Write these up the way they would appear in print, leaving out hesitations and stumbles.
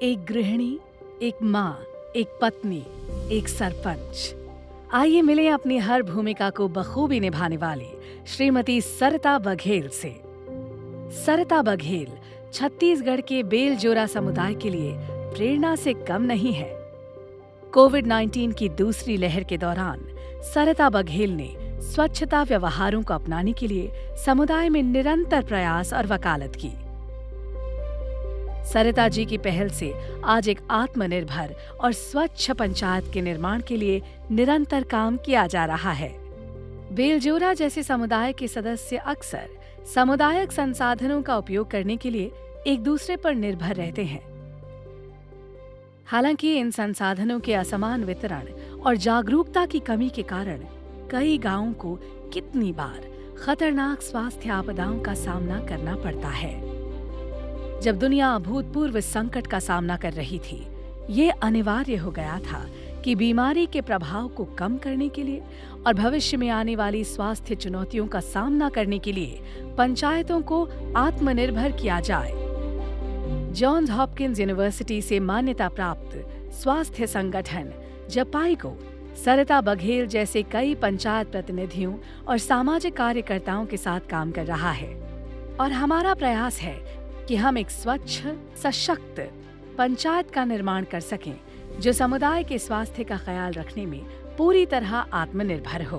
एक गृहिणी, एक माँ, एक पत्नी, एक सरपंच। आइए मिलें अपनी हर भूमिका को बखूबी निभाने वाली श्रीमती सरिता बघेल से। सरिता बघेल छत्तीसगढ़ के बेलजोरा समुदाय के लिए प्रेरणा से कम नहीं है। कोविड-19 की दूसरी लहर के दौरान सरिता बघेल ने स्वच्छता व्यवहारों को अपनाने के लिए समुदाय में निरंतर प्रयास और वकालत की। सरिता जी की पहल से आज एक आत्मनिर्भर और स्वच्छ पंचायत के निर्माण के लिए निरंतर काम किया जा रहा है। बेलजोरा जैसे समुदाय के सदस्य अक्सर सामुदायिक संसाधनों का उपयोग करने के लिए एक दूसरे पर निर्भर रहते हैं। हालांकि इन संसाधनों के असमान वितरण और जागरूकता की कमी के कारण कई गांवों को कितनी बार खतरनाक स्वास्थ्य आपदाओं का सामना करना पड़ता है। जब दुनिया अभूतपूर्व संकट का सामना कर रही थी, ये अनिवार्य हो गया था कि बीमारी के प्रभाव को कम करने के लिए और भविष्य में आने वाली स्वास्थ्य चुनौतियों का सामना करने के लिए पंचायतों को आत्मनिर्भर किया जाए। जॉन्स हॉपकिंस यूनिवर्सिटी से मान्यता प्राप्त स्वास्थ्य संगठन जपाई को सरिता बघेल जैसे कई पंचायत प्रतिनिधियों और सामाजिक कार्यकर्ताओं के साथ काम कर रहा है और हमारा प्रयास है कि हम एक स्वच्छ, सशक्त पंचायत का निर्माण कर सकें जो समुदाय के स्वास्थ्य का ख्याल रखने में पूरी तरह आत्मनिर्भर हो।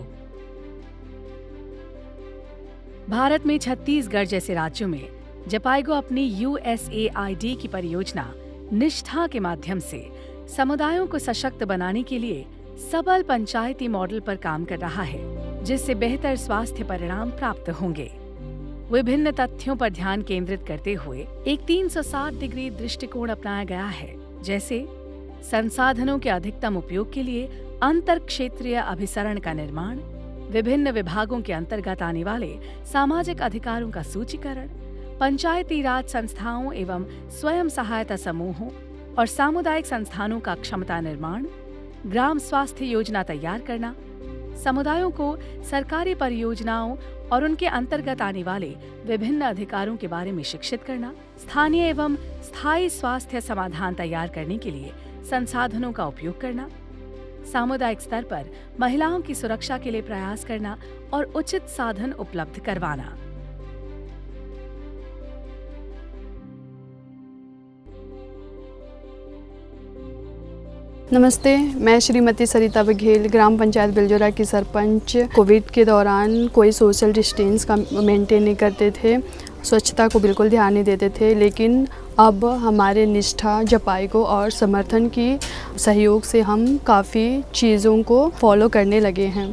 भारत में छत्तीसगढ़ जैसे राज्यों में जपाईगो अपनी USAID की परियोजना निष्ठा के माध्यम से समुदायों को सशक्त बनाने के लिए सबल पंचायती मॉडल पर काम कर रहा है, जिससे बेहतर स्वास्थ्य परिणाम प्राप्त होंगे। विभिन्न तथ्यों पर ध्यान केंद्रित करते हुए एक 360 डिग्री दृष्टिकोण अपनाया गया है, जैसे संसाधनों के अधिकतम उपयोग के लिए अंतर क्षेत्रीय अभिसरण का निर्माण, विभिन्न विभागों के अंतर्गत आने वाले सामाजिक अधिकारों का सूचीकरण, पंचायती राज संस्थाओं एवं स्वयं सहायता समूहों और सामुदायिक संस्थानों का क्षमता निर्माण, ग्राम स्वास्थ्य योजना तैयार करना, समुदायों को सरकारी परियोजनाओं और उनके अंतर्गत आने वाले विभिन्न अधिकारों के बारे में शिक्षित करना, स्थानीय एवं स्थायी स्वास्थ्य समाधान तैयार करने के लिए संसाधनों का उपयोग करना, सामुदायिक स्तर पर महिलाओं की सुरक्षा के लिए प्रयास करना और उचित साधन उपलब्ध करवाना। नमस्ते, मैं श्रीमती सरिता बघेल, ग्राम पंचायत बेलजोरा की सरपंच। कोविड के दौरान कोई सोशल डिस्टेंस का मेंटेन नहीं करते थे, स्वच्छता को बिल्कुल ध्यान नहीं देते थे, लेकिन अब हमारे निष्ठा, जपाईगो और समर्थन की सहयोग से हम काफ़ी चीज़ों को फॉलो करने लगे हैं।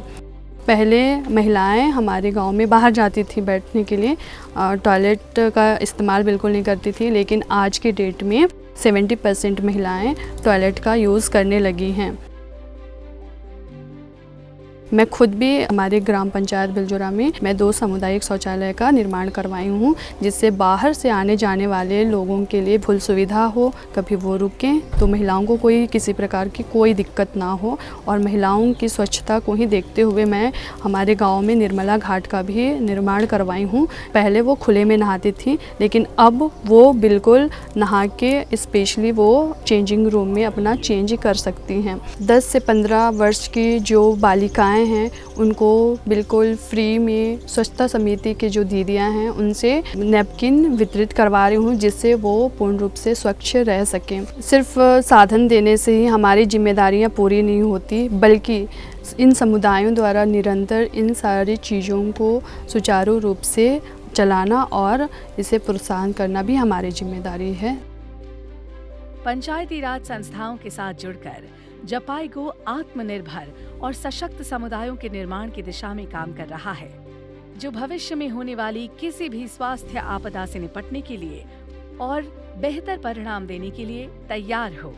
पहले महिलाएं हमारे गांव में बाहर जाती थी बैठने के लिए, टॉयलेट का इस्तेमाल बिल्कुल नहीं करती थी, लेकिन आज के डेट में 70% महिलाएं टॉयलेट का यूज़ करने लगी हैं। मैं खुद भी हमारे ग्राम पंचायत बेलजोरा में मैं 2 सामुदायिक शौचालय का निर्माण करवाई हूँ, जिससे बाहर से आने जाने वाले लोगों के लिए फुल सुविधा हो, कभी वो रुकें तो महिलाओं को कोई किसी प्रकार की कोई दिक्कत ना हो। और महिलाओं की स्वच्छता को ही देखते हुए मैं हमारे गांव में निर्मला घाट का भी निर्माण करवाई हूँ। पहले वो खुले में नहाती थी, लेकिन अब वो बिल्कुल नहा के स्पेशली वो चेंजिंग रूम में अपना चेंज कर सकती हैं। 10 से 15 वर्ष की जो बालिकाएं हैं उनको बिल्कुल फ्री में स्वच्छता समिति के जो दीदियां हैं उनसे नैपकिन वितरित करवा रही हूँ, जिससे वो पूर्ण रूप से स्वच्छ रह सकें। सिर्फ साधन देने से ही हमारी जिम्मेदारियां पूरी नहीं होती, बल्कि इन समुदायों द्वारा निरंतर इन सारी चीज़ों को सुचारू रूप से चलाना और इसे प्रोत्साहन करना भी हमारी जिम्मेदारी है। पंचायती राज संस्थाओं के साथ जुड़कर जपाईगो आत्मनिर्भर और सशक्त समुदायों के निर्माण की दिशा में काम कर रहा है, जो भविष्य में होने वाली किसी भी स्वास्थ्य आपदा से निपटने के लिए और बेहतर परिणाम देने के लिए तैयार हो।